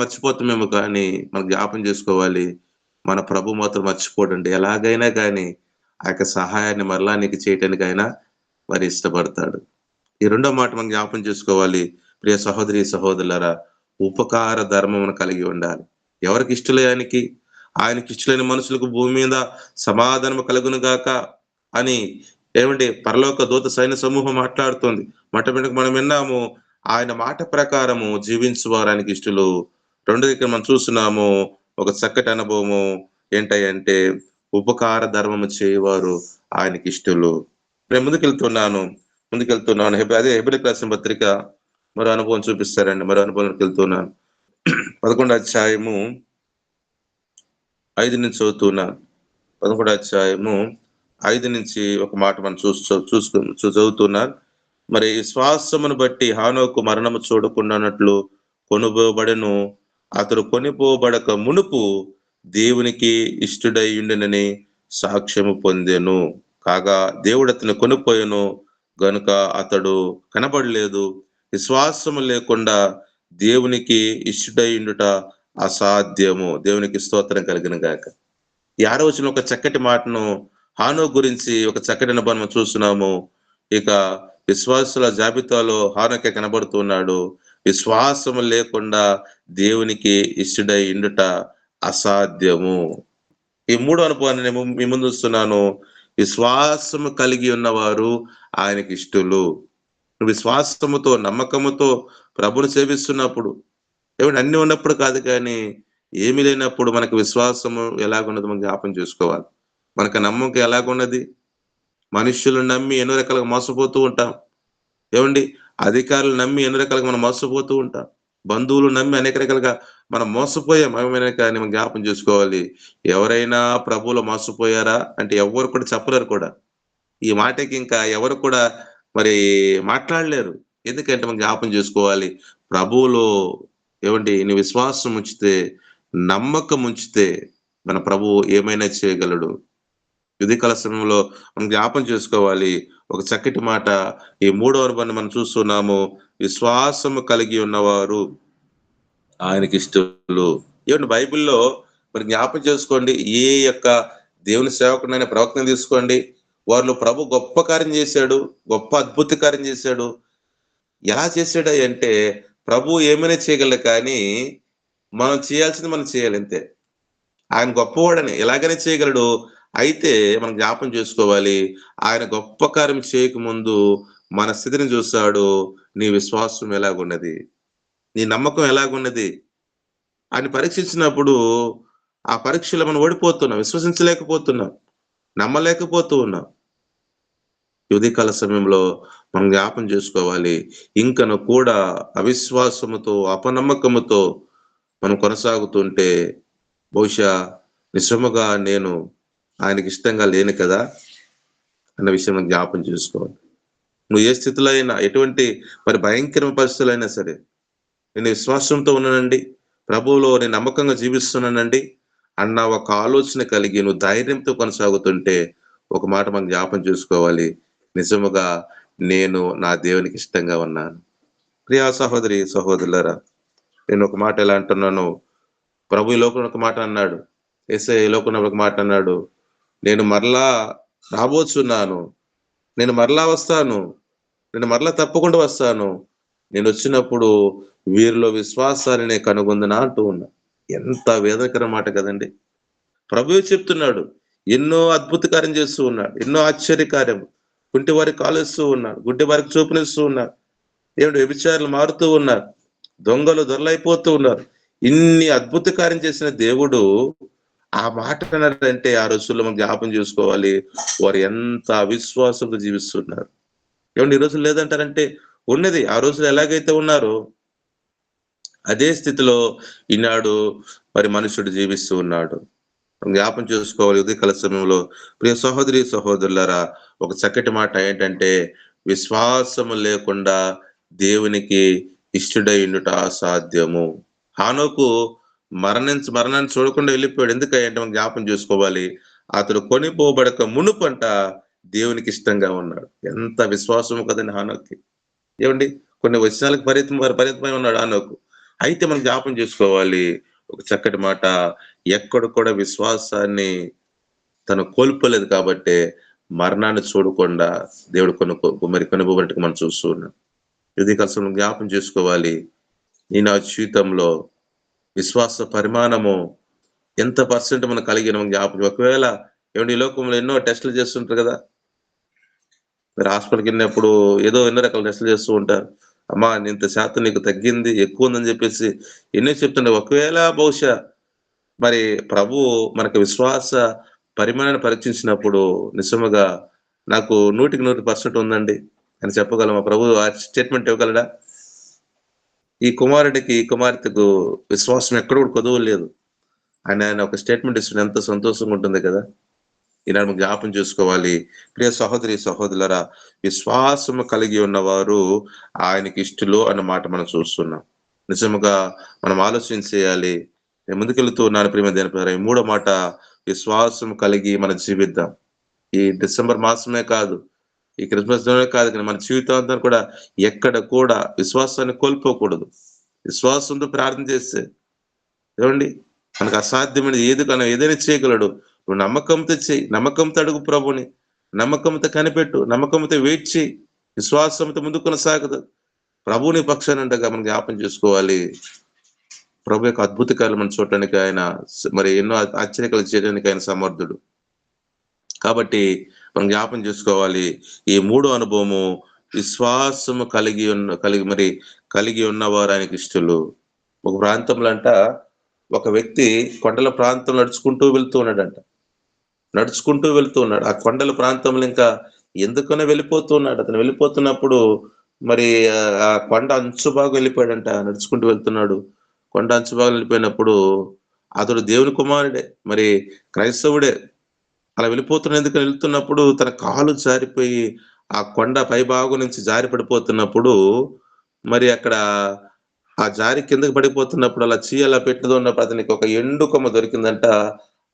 మర్చిపోతామేమో కానీ, మనం జ్ఞాపం చేసుకోవాలి. మన ప్రభు మాత్రం మర్చిపోడండి. ఎలాగైనా కానీ ఆ యొక్క సహాయాన్ని మరలా నీకు చేయటానికి ఆయన మరి ఇష్టపడతాడు. ఈ రెండో మాట మనం జ్ఞాపం చేసుకోవాలి. ప్రియ సహోదరి, సహోదరులారా, ఉపకార ధర్మమును కలిగి ఉండాలి. ఎవరికి ఇష్టలేనికి ఆయనకి ఇష్టలేని మనుషులకు భూమి మీద సమాధానము కలుగును గాక అని ఏమండి పరలోక దూత సైన్య సమూహం మాట్లాడుతుంది. మొట్టమొదటిగా మనం విన్నాము, ఆయన మాట ప్రకారము జీవించువారు ఆయనకి ఇష్టలు. రెండోది ఇక్కడ మనం చూస్తున్నాము, ఒక చక్కటి అనుభవము ఏంటంటే ఉపకార ధర్మము చేయవారు ఆయనకి ఇష్టలు. నేను ముందుకెళ్తున్నాను. అదే హెబ్రీయులకు రాసిన పత్రిక మరో అనుభవం చూపిస్తారండి. మరో అనుభవంలోకి వెళ్తున్నాను. 11వ అధ్యాయము 5 నుంచి చదువుతున్నాను. 11వ అధ్యాయము 5 నుంచి ఒక మాట మనం చదువుతున్నాను. మరి విశ్వాసమును బట్టి హానోకు మరణము చూడకుండానట్లు కొనుపోబడెను. అతడు కొనిపోబడక మునుపు దేవునికి ఇష్టుడై ఉండినని సాక్ష్యము పొందెను. కాగా దేవుడు అతన్ని కొనిపోయెను గనుక అతడు కనబడలేదు. విశ్వాసము లేకుండా దేవునికి ఇష్టుడై ఉండుట అసాధ్యము. దేవునికి స్తోత్రం కలుగును గాక. ఈ 6వ వచనంలో ఒక చక్కటి మాటను, హానోకు గురించి ఒక చక్కటి అనుభవం చూస్తున్నాము. ఇక విశ్వాసుల జాబితాలో హానోకే కనబడుతున్నాడు. విశ్వాసము లేకుండా దేవునికి ఇష్టుడై ఉండుట అసాధ్యము. ఈ 3వ అనుభవాన్ని నేను మీ ముందు ఉంచుతున్నాను. విశ్వాసము కలిగి ఉన్నవారు ఆయనకి ఇష్టలు. విశ్వాసముతో, నమ్మకముతో ప్రభుని సేవిస్తున్నప్పుడు, ఏమంటే అన్ని ఉన్నప్పుడు కాదు కానీ, ఏమీ లేనప్పుడు మనకు విశ్వాసము ఎలాగున్నదో మనం జ్ఞాపం చేసుకోవాలి. మనకు నమ్మకం ఎలాగున్నది? మనుష్యులను నమ్మి ఎన్నో రకాలుగా మోసపోతూ ఉంటాం. ఏవండి, అధికారులు నమ్మి ఎన్నో రకాలుగా మనం మోసపోతూ ఉంటాం. బంధువులు నమ్మి అనేక రకాలుగా మనం మోసపోయాం. ఏమైనా కానీ మనం జ్ఞాపం చేసుకోవాలి. ఎవరైనా ప్రభువులో మోసపోయారా అంటే ఎవ్వరు కూడా చెప్పలేరు కూడా. ఈ మాటకి ఇంకా ఎవరు కూడా మరి మాట్లాడలేరు. ఎందుకంటే మనం జ్ఞాపం చేసుకోవాలి. ప్రభువులో ఏవండి నీ విశ్వాసం ఉంచితే, నమ్మకం ఉంచితే మన ప్రభువు ఏమైనా చేయగలడు. ఉదయకాల సమయంలో మనం జ్ఞాపం చేసుకోవాలి. ఒక చక్కటి మాట ఈ 3వ అనుభవాన్ని మనం చూస్తున్నాము. విశ్వాసము కలిగి ఉన్నవారు ఆయనకి ఇష్టలు. ఏమండి బైబిల్‌లో మరి జ్ఞాపం చేసుకోండి. ఏ యొక్క దేవుని సేవకుడైన ప్రవక్తను తీసుకోండి. వారిలో ప్రభు గొప్ప కార్యం చేశాడు. గొప్ప అద్భుత కార్యం చేశాడు. ఎలా చేశాడంటే ప్రభు ఏమైనా చేయగలడు కానీ, మనం చేయాల్సింది మనం చేయాలి అంతే. ఆయన గొప్పవాడని ఎలాగైనా చేయగలడు. అయితే మనం జ్ఞాపం చేసుకోవాలి. ఆయన గొప్ప కార్యం చేయకముందు మన స్థితిని చూస్తాడు. నీ విశ్వాసం ఎలాగున్నది? నీ నమ్మకం ఎలాగున్నది? అని పరీక్షించినప్పుడు ఆ పరీక్షలో మనం ఓడిపోతున్నాం. విశ్వసించలేకపోతున్నాం. నమ్మలేకపోతూ ఉన్నాం. ఈ ఉదయకాల సమయంలో మనం జ్ఞాపం చేసుకోవాలి. ఇంకను కూడా అవిశ్వాసముతో, అపనమ్మకముతో మనం కొనసాగుతుంటే బహుశా నిజముగా నేను ఆయనకి ఇష్టంగా లేను కదా అన్న విషయం మనం జ్ఞాపం చేసుకోవాలి. నువ్వు ఏ స్థితిలో అయినా, ఎటువంటి మరి భయంకరమైన పరిస్థితులు అయినా సరే, నేను విశ్వాసంతో ఉన్నానండి, ప్రభువులో నేను నమ్మకంగా జీవిస్తున్నానండి అన్న ఒక ఆలోచన కలిగి నువ్వు ధైర్యంతో కొనసాగుతుంటే ఒక మాట మనం జ్ఞాపం చేసుకోవాలి. నిజముగా నేను నా దేవునికి ఇష్టంగా ఉన్నాను. ప్రియా సహోదరి సహోదరులారా, నేను ఒక మాట ఎలా అంటున్నాను, ప్రభు ఈ లోకంలో ఒక మాట అన్నాడు, యేసయ్య ఈ లోకంలో ఒక మాట అన్నాడు, నేను మరలా రాబోచున్నాను, నేను మరలా వస్తాను, నేను మరలా తప్పకుండా వస్తాను, నేను వచ్చినప్పుడు వీరిలో విశ్వాసాన్ని నేను కనుగొందునా అంటూ ఉన్నా. ఎంత వేదకర మాట కదండి. ప్రభువే చెప్తున్నాడు, ఎన్నో అద్భుత కార్యం చేస్తూ ఉన్నాడు, ఎన్నో ఆశ్చర్యకార్యం, కుంటి వారికి కాలుస్తూ ఉన్నాడు, గుడ్డి వారికి చూపునిస్తూ ఉన్నాడు, ఏమిటి వ్యభిచారులు మారుతూ ఉన్నారు, దొంగలు దొరలైపోతూ ఉన్నారు. ఇన్ని అద్భుత కార్యం చేసిన దేవుడు ఆ మాట అన్నాడంటే ఆ రోజుల్లో మనం జ్ఞాపం చేసుకోవాలి, వారు ఎంత అవిశ్వాసంతో జీవిస్తున్నారు. ఏమంటే ఈ రోజులు లేదంటారంటే ఉన్నది. ఆ రోజులు ఎలాగైతే ఉన్నారో అదే స్థితిలో ఈనాడు మరి మనుషుడు జీవిస్తూ ఉన్నాడు. జ్ఞాపం చేసుకోవాలి ఉదయకాల సమయంలో. ప్రియ సహోదరి సహోదరులారా, ఒక చక్కటి మాట ఏంటంటే, విశ్వాసము లేకుండా దేవునికి ఇష్టడై ఉండుట అసాధ్యము. హానోకు మరణాన్ని చూడకుండా వెళ్ళిపోయాడు. ఎందుకంటే మనం జ్ఞాపం చేసుకోవాలి, అతడు కొనిపోబడక మునుపంట దేవునికి ఇష్టంగా ఉన్నాడు. ఎంత విశ్వాసము కదండి హానోక్కి. ఏమండి, కొన్ని వచనాలకు పరిమితమై ఉన్నాడు హానోకు. అయితే మనం జ్ఞాపం చేసుకోవాలి ఒక చక్కటి మాట, ఎక్కడ కూడా విశ్వాసాన్ని తను కోల్పోలేదు కాబట్టే మరణాన్ని చూడకుండా దేవుడు కొనుగోబెట్టుకు మనం చూస్తూ ఉన్నాం. ఇది కాస్త జ్ఞాపం చేసుకోవాలి, ఈ నా జీవితంలో విశ్వాస పరిమాణము ఎంత పర్సెంట్ మనం కలిగిన జ్ఞాపకం. ఒకవేళ ఏమంటే ఈ లోకంలో ఎన్నో టెస్టులు చేస్తుంటారు కదా, మీరు హాస్పిటల్కి వెళ్ళినప్పుడు ఏదో ఎన్నో రకాల టెస్టులు చేస్తూ ఉంటారు. అమ్మా ఇంత శాతం నీకు తగ్గింది, ఎక్కువ ఉందని చెప్పేసి ఎన్నో చెప్తుండే. ఒకవేళ బహుశా మరి ప్రభు మనకు విశ్వాస పరిమాణాన్ని పరీక్షించినప్పుడు నిజముగా నాకు 100% ఉందండి అని చెప్పగలమా? ప్రభు ఆ స్టేట్మెంట్ ఇవ్వగలడా? ఈ కుమారుడికి ఈ కుమార్తెకు విశ్వాసం ఎక్కడ కూడా కొదువు లేదు అని ఆయన ఒక స్టేట్మెంట్ ఇస్తున్న ఎంత సంతోషంగా ఉంటుంది కదా. ఈనాడు జ్ఞాపం చేసుకోవాలి ప్రియ సహోదరి సహోదరులరా, విశ్వాసము కలిగి ఉన్నవారు ఆయనకి ఇష్టలు అన్న మాట మనం చూస్తున్నాం. నిజముగా మనం ఆలోచన చేయాలి. నేను ముందుకెళ్తూ ఉన్నాను ప్రియమైన దేవుని ప్రజలారా. మూడో మాట, విశ్వాసం కలిగి మనం జీవిద్దాం. ఈ డిసెంబర్ మాసమే కాదు, ఈ క్రిస్మస్ లోనే కాదు, కానీ మన జీవితాంతం కూడా ఎక్కడ కూడా విశ్వాసాన్ని కోల్పోకూడదు. విశ్వాసంతో ప్రార్థన చేస్తే ఏమండి, మనకు అసాధ్యమైన ఏది కన్నా ఏదైనా చేయగలడు. నువ్వు నమ్మకంతో చెయ్యి, నమ్మకంతో అడుగు ప్రభుని, నమ్మకంతో కనిపెట్టు, నమ్మకంతో వెయిట్ చేయి, విశ్వాసంతో ముందు కొనసాగదు. ప్రభుని పక్షాన ఉండగా మనం జ్ఞాపం చేసుకోవాలి, ప్రభు యొక్క అద్భుత కార్యాలు మనం చూడటానికి ఆయన మరి ఎన్నో ఆశ్చర్యకాలు చేయడానికి ఆయన సమర్థుడు. కాబట్టి మనం జ్ఞాపం చేసుకోవాలి, ఈ మూడో అనుభవము విశ్వాసము కలిగి ఉన్నవారు ఆయనకి ఇష్టలు. ఒక ప్రాంతంలో అంట ఒక వ్యక్తి కొండల ప్రాంతం నడుచుకుంటూ వెళ్తూ ఉన్నాడు. ఆ కొండల ప్రాంతంలో ఇంకా ఎందుకనే వెళ్ళిపోతూ ఉన్నాడు. అతను వెళ్ళిపోతున్నప్పుడు మరి ఆ కొండ అంచు బాగా వెళ్ళిపోయాడంట. నడుచుకుంటూ వెళ్తున్నాడు, కొండ అంచు బాగా వెళ్ళిపోయినప్పుడు అతడు దేవుని కుమారుడే, మరి క్రైస్తవుడే. అలా ఎందుకని వెళ్తున్నప్పుడు తన కాలు జారిపోయి ఆ కొండ పై భాగం నుంచి జారి పడిపోతున్నప్పుడు, మరి అక్కడ ఆ జారి కిందకి పడిపోతున్నప్పుడు అలా అలా పెట్టినదో ఉన్నప్పుడు అతనికి ఒక ఎండు కొమ్మ దొరికిందంట.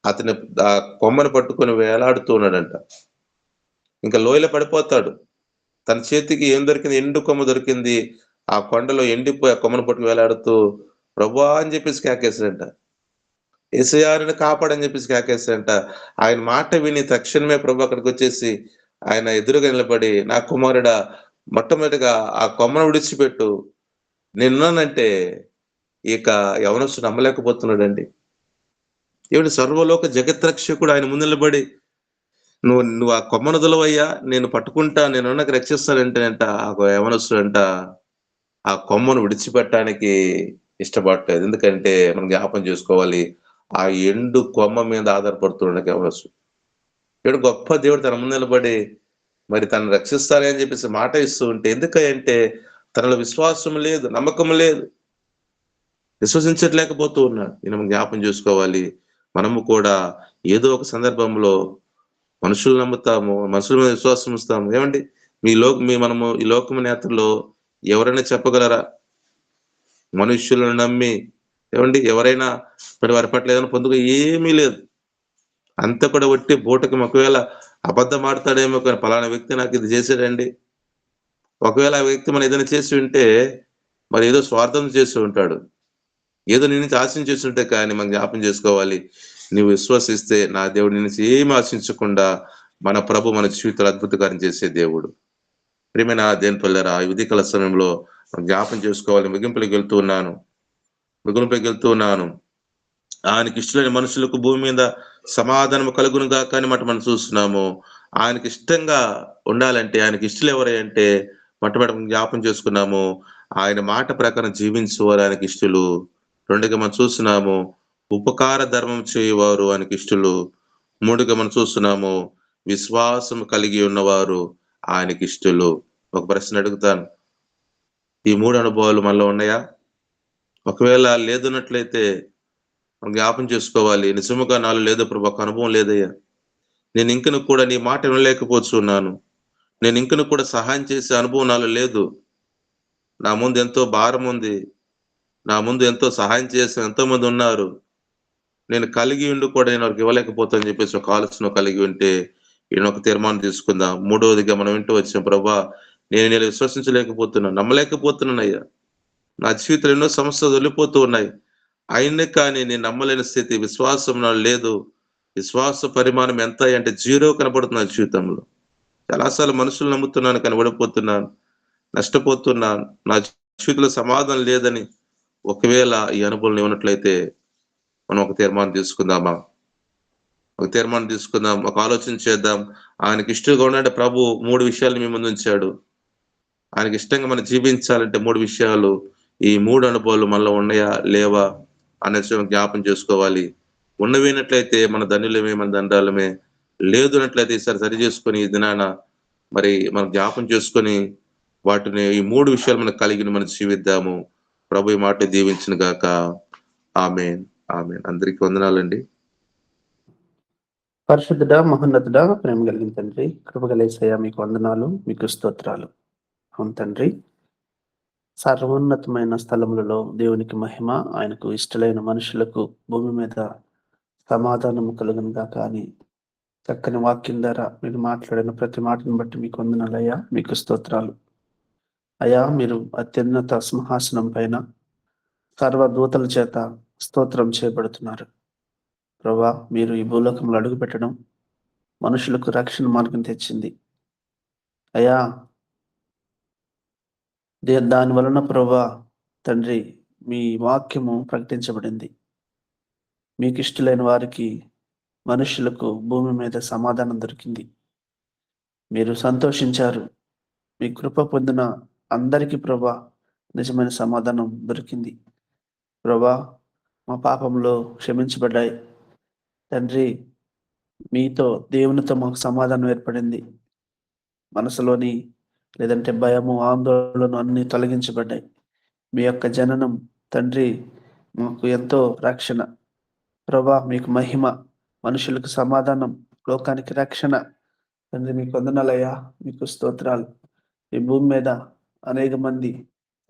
అతని ఆ కొమ్మను పట్టుకొని వేలాడుతూ ఉన్నాడంట. ఇంకా లోయలో పడిపోతాడు. తన చేతికి ఏం దొరికింది? ఎండు కొమ్మ దొరికింది. ఆ కొండలో ఎండిపోయి ఆ కొమ్మను పట్టుకు వేలాడుతూ ప్రభువా అని చెప్పేసి కేకేశాడంట. యేసయ్యను కాపాడని చెప్పేసి కేకేశాడంట. ఆయన మాట విని తక్షణమే ప్రభు అక్కడికి వచ్చేసి ఆయన ఎదురుగా నిలబడి, నా కుమారుడా, మొట్టమొదటిగా ఆ కొమ్మను విడిచిపెట్టు, నేనున్నానంటే ఇక యవనస్తుడు నమ్మలేకపోతున్నాడండి. ఏమిటి, సర్వలోక జగత్రక్షకుడు ఆయన ముందు నిలబడి, నువ్వు ఆ కొమ్మను వదలవయ్యా, నేను పట్టుకుంటా, నేను రక్షిస్తానంటేనంట ఆ యవనస్తుడంట ఆ కొమ్మను విడిచిపెట్టడానికి ఇష్టపడలేదు. ఎందుకంటే మనం జ్ఞాపం చేసుకోవాలి, ఆ ఎండు కొమ్మ మీద ఆధారపడుతున్నాడు యవనస్తుడు. ఏడు గొప్ప దేవుడు తన ముందు నిలబడి మరి తనను రక్షిస్తానే అని చెప్పేసి మాట ఇస్తూ ఉంటే, ఎందుకంటే తనలో విశ్వాసం లేదు, నమ్మకం లేదు, విశ్వసించట్లేకపోతూ ఉన్నాడు. నేను జ్ఞాపం చేసుకోవాలి, మనము కూడా ఏదో ఒక సందర్భంలో మనుషులు నమ్ముతాము, మనుషుల మీద విశ్వాసం ఉంచుతాము. ఏమండి మనము ఈ లోకము నేతల్లో ఎవరైనా చెప్పగలరా? మనుష్యులను నమ్మి ఏవండి ఎవరైనా మరి వారి పట్ల ఏదైనా పొందుగా ఏమీ లేదు. అంతా కూడా ఒట్టి బూటకం. ఒకవేళ అబద్ధం ఆడతాడేమో కానీ పలానా వ్యక్తి నాకు ఇది చేశాడండి. ఒకవేళ ఆ వ్యక్తి మనం ఏదైనా చేసి ఉంటే మరి ఏదో స్వార్థం చేసి ఉంటాడు. ఏదో నీ నుంచి ఆశించేసి ఉంటే కానీ మనం జ్ఞాపం చేసుకోవాలి. నీవు విశ్వసిస్తే నా దేవుడు నీ నుంచి ఏమి ఆశించకుండా మన ప్రభు మన జీవితాలు అద్భుతకారం చేసే దేవుడు. ప్రియమైన దేవుని పిల్లరా, ఈ ఉదయకాల సమయంలో మనం జ్ఞాపం చేసుకోవాలి. ముగింపులోకి వెళ్తూ ఉన్నాను. ఆయనకి ఇష్టమైన మనుషులకు భూమి మీద సమాధానం కలుగును గాక అని మాట మనం చూస్తున్నాము. ఆయనకి ఇష్టంగా ఉండాలంటే ఆయనకి ఇష్టలు ఎవరై అంటే మొట్టమొదటి జ్ఞాపం చేసుకున్నాము. ఆయన మాట ప్రకారం జీవించేవారు ఆయనకి ఇష్టలు. రెండుగా మనం చూస్తున్నాము ఉపకార ధర్మం చేయవారు ఆయనకి ఇష్టలు. మూడుగా మనం చూస్తున్నాము విశ్వాసం కలిగి ఉన్నవారు ఆయనకి ఇష్టలు. ఒక ప్రశ్న అడుగుతాను, ఈ మూడు అనుభవాలు మనలో ఉన్నాయా? ఒకవేళ లేదన్నట్లయితే మనం జ్ఞాపం చేసుకోవాలి. నిజముగా నాలో లేదు ప్రభు, ఒక అనుభవం లేదయ్యా. నేను ఇంకను కూడా నీ మాట వినలేకపోతున్నాను. నేను ఇంకను కూడా సహాయం చేసే అనుభవం నాలో లేదు. నా ముందు ఎంతో భారం ఉంది. నా ముందు ఎంతో సహాయం చేసే ఎంతో మంది ఉన్నారు. నేను కలిగి ఉండి కూడా నేను వారికి ఇవ్వలేకపోతానని చెప్పేసి ఒక ఆలోచన కలిగి ఉంటే ఈయన ఒక తీర్మానం తీసుకుందాం. మూడవదిగా మనం వింటూ వచ్చిన ప్రభా, నేను విశ్వసించలేకపోతున్నాను, నమ్మలేకపోతున్నానయ్యా. నా జీవితంలో ఎన్నో సమస్యలు వెళ్ళిపోతూ ఉన్నాయి. అయినా కానీ నేను నమ్మలేని స్థితి, విశ్వాసం నాలో లేదు. విశ్వాస పరిమాణం ఎంత అంటే జీరో కనపడుతుంది నా జీవితంలో. చాలాసార్లు మనుషులు నమ్ముతున్నాను కానీ ఓడిపోతున్నాను, నష్టపోతున్నాను. నా జీవితంలో సమాధానం లేదని ఒకవేళ ఈ అనుభవం ఉన్నట్లయితే మనం ఒక తీర్మానం తీసుకుందామా? ఒక ఆలోచన చేద్దాం. ఆయనకి ఇష్టంగా ఉండంటే ప్రభు 3 విషయాలు మీ ముందు ఉంచాడు. ఆయనకి ఇష్టంగా మనం జీవించాలంటే 3 విషయాలు. ఈ 3 అనుభవాలు మనలో ఉన్నాయా లేవా అనే విషయం జ్ఞాపం చేసుకోవాలి. ఉన్నవినట్లయితే మన ధన్యులమే, మన దండాలమే. లేదు అన్నట్లయితే ఈసారి సరి చేసుకొని ఈ దినాన మరి మనం జ్ఞాపం చేసుకొని వాటిని ఈ 3 విషయాలు మనకు కలిగిన మనం జీవిద్దాము. ప్రభు ఈ మాట దీవించును గాక. ఆమేన్. ఆమేన్. అందరికీ వందనాలండి. పరిశుద్ధుడా, మహోన్నతుడా, ప్రేమ కలిగిన తండ్రి, కృపగల యేసయ్య మీకు వందనాలు, మీకు స్తోత్రాలు. అవును తండ్రి, సర్వోన్నతమైన స్థలములలో దేవునికి మహిమ, ఆయనకు ఇష్టలైన మనుషులకు భూమి మీద సమాధానము కలుగును గాక అని చక్కని వాక్యం ద్వారా మీరు మాట్లాడిన ప్రతి మాటను బట్టి మీకు వందనాలయ్యా, మీకు స్తోత్రాలు. అయ్యా, మీరు అత్యున్నత సింహాసనం పైన సర్వదూతల చేత స్తోత్రం చేయబడుతున్నారు. ప్రభా, మీరు ఈ భూలోకంలో అడుగు పెట్టడం మనుషులకు రక్షణ మార్గం తెచ్చింది. అయ్యా, దాని వలన ప్రభా తండ్రి మీ వాక్యము ప్రకటించబడింది. మీకు ఇష్టలైన వారికి, మనుషులకు భూమి మీద సమాధానం దొరికింది. మీరు సంతోషించారు. మీ కృప పొందిన అందరికీ ప్రభా నిజమైన సమాధానం దొరికింది. ప్రభా, మా పాపంలో క్షమించబడ్డాయి. తండ్రి, మీతో దేవునితో మాకు సమాధానం ఏర్పడింది. మనసులోని లేదంటే భయము, ఆందోళన అన్ని తొలగించబడ్డాయి. మీ యొక్క జననం తండ్రి మాకు ఎంతో రక్షణ. ప్రభా, మీకు మహిమ, మనుషులకు సమాధానం, లోకానికి రక్షణ. తండ్రి, మీకు వందనాలయ్యా, మీకు స్తోత్రాలు. ఈ భూమి మీద అనేక మంది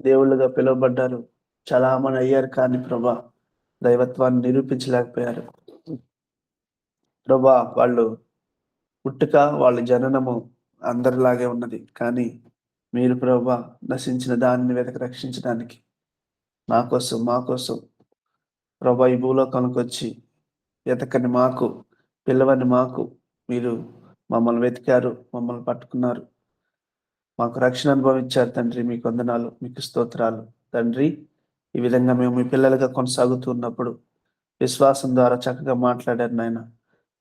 దేవుళ్ళుగా పిలువబడ్డారు, చాలామంది అయ్యారు, కానీ ప్రభా దైవత్వాన్ని నిరూపించలేకపోయారు. ప్రభా, వాళ్ళు పుట్టుక, వాళ్ళ జననము అందరిలాగే ఉన్నది, కానీ మీరు ప్రభా నశించిన దానిని వెతక రక్షించడానికి నా కోసం, మా కోసం ప్రభా ఈ భూలోకానికి వచ్చి వెతకని మాకు, పిల్లవని మాకు మీరు మమ్మల్ని వెతికారు, మమ్మల్ని పట్టుకున్నారు, మాకు రక్షణ అనుభవించారు. తండ్రి, మీకు వందనాలు, మీకు స్తోత్రాలు. తండ్రి, ఈ విధంగా మేము మీ పిల్లలుగా కొనసాగుతున్నప్పుడు విశ్వాసం ద్వారా చక్కగా మాట్లాడారు నాయన.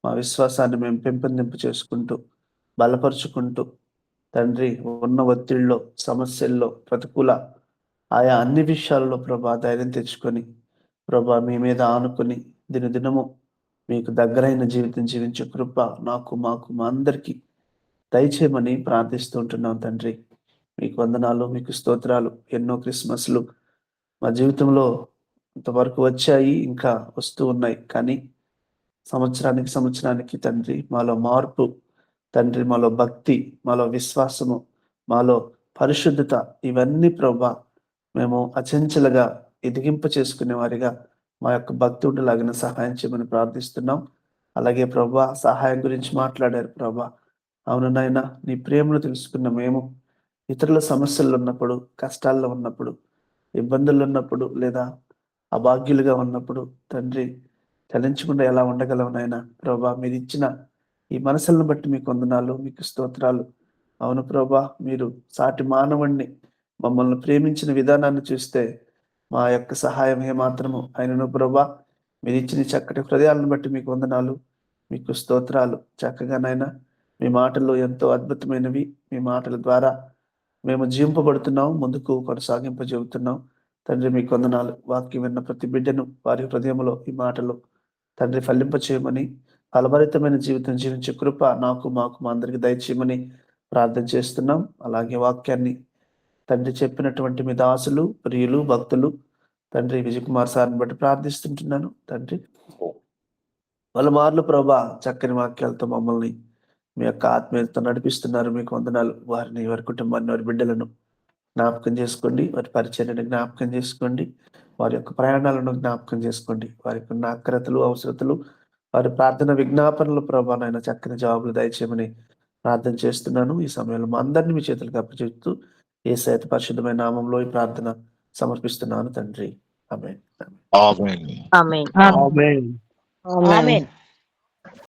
మా విశ్వాసాన్ని మేము పెంపొందింపు చేసుకుంటూ, బలపరుచుకుంటూ తండ్రి ఉన్న ఒత్తిడిలో, సమస్యల్లో, ప్రతికూల ఆయా అన్ని విషయాల్లో ప్రభా ధైర్యం తెచ్చుకొని ప్రభా మీ మీద ఆనుకొని దినదినము మీకు దగ్గరైన జీవితం జీవించే కృప నాకు, మాకు, మా అందరికీ దయచేయమని ప్రార్థిస్తుంటున్నాం. తండ్రి, మీకు వందనాలు, మీకు స్తోత్రాలు. ఎన్నో క్రిస్మస్లు మా జీవితంలో ఇంతవరకు వచ్చాయి, ఇంకా వస్తూ ఉన్నాయి, కానీ సంవత్సరానికి తండ్రి మాలో మార్పు, తండ్రి మాలో భక్తి, మాలో విశ్వాసము, మాలో పరిశుద్ధత, ఇవన్నీ ప్రభా మేము అచంచలుగా ఎదిగింప చేసుకునే వారిగా మా యొక్క భక్తి ఉండేలాగిన సహాయం చేయమని ప్రార్థిస్తున్నాం. అలాగే ప్రభా సహాయం గురించి మాట్లాడారు ప్రభా. అవును నాయన, నీ ప్రేమను తెలుసుకున్న మేము ఇతరుల సమస్యల్లో ఉన్నప్పుడు, కష్టాల్లో ఉన్నప్పుడు, ఇబ్బందుల్లో ఉన్నప్పుడు, లేదా అభాగ్యులుగా ఉన్నప్పుడు తండ్రి చలించకుండా ఎలా ఉండగలవు నాయన ప్రభా. మీరు ఇచ్చిన ఈ మనసులను బట్టి మీకు వందనాలు, మీకు స్తోత్రాలు. అవును ప్రభా, మీరు సాటి మానవుణ్ణి మమ్మల్ని ప్రేమించిన విధానాన్ని చూస్తే మా యొక్క సహాయం ఏమాత్రము అయినను ప్రభా, మీరు ఇచ్చిన చక్కటి హృదయాలను బట్టి మీకు వందనాలు, మీకు స్తోత్రాలు. చక్కగానైనా మీ మాటలు ఎంతో అద్భుతమైనవి. మీ మాటల ద్వారా మేము జీవింపబడుతున్నాం, ముందుకు కొనసాగింపజెబుతున్నాం. తండ్రి మీకు వందనాలు. వాక్యం విన్న ప్రతి బిడ్డను వారి హృదయంలో ఈ మాటలు తండ్రి ఫలింప చేయమని, ఫలభరితమైన జీవితం జీవించే కృప నాకు, మాకు, మా అందరికి దయచేయమని ప్రార్థన చేస్తున్నాం. అలాగే వాక్యాన్ని తండ్రి చెప్పినటువంటి మీ దాసులు, ప్రియులు, భక్తులు తండ్రి విజయకుమార్ సార్ని బట్టి ప్రార్థిస్తుంటున్నాను. తండ్రి వాళ్ళ మార్లు ప్రభా చక్కని వాక్యాలతో మమ్మల్ని మీ యొక్క ఆత్మీయతతో నడిపిస్తున్నారు. మీకు వందనాలు. వారిని, వారి కుటుంబాన్ని, వారి బిడ్డలను జ్ఞాపకం చేసుకోండి. వారి పరిచర్యను జ్ఞాపకం చేసుకోండి. వారి యొక్క ప్రయాణాలను జ్ఞాపకం చేసుకోండి. వారికి ఉన్న అక్రతలు, అవసరతలు, వారి ప్రార్థన విజ్ఞాపనలు ప్రభా నాయన చక్కని జవాబులు దయచేయమని ప్రార్థన చేస్తున్నాను. ఈ సమయంలో మా అందరినీ మీ చేతులకు అప్పచెప్తూ యేసయ్య పరిశుద్ధమైన నామంలో ఈ ప్రార్థన సమర్పిస్తున్నాను తండ్రి. ఆమేన్. ఆమేన్. ఆమేన్. ఆమేన్. ఆమేన్.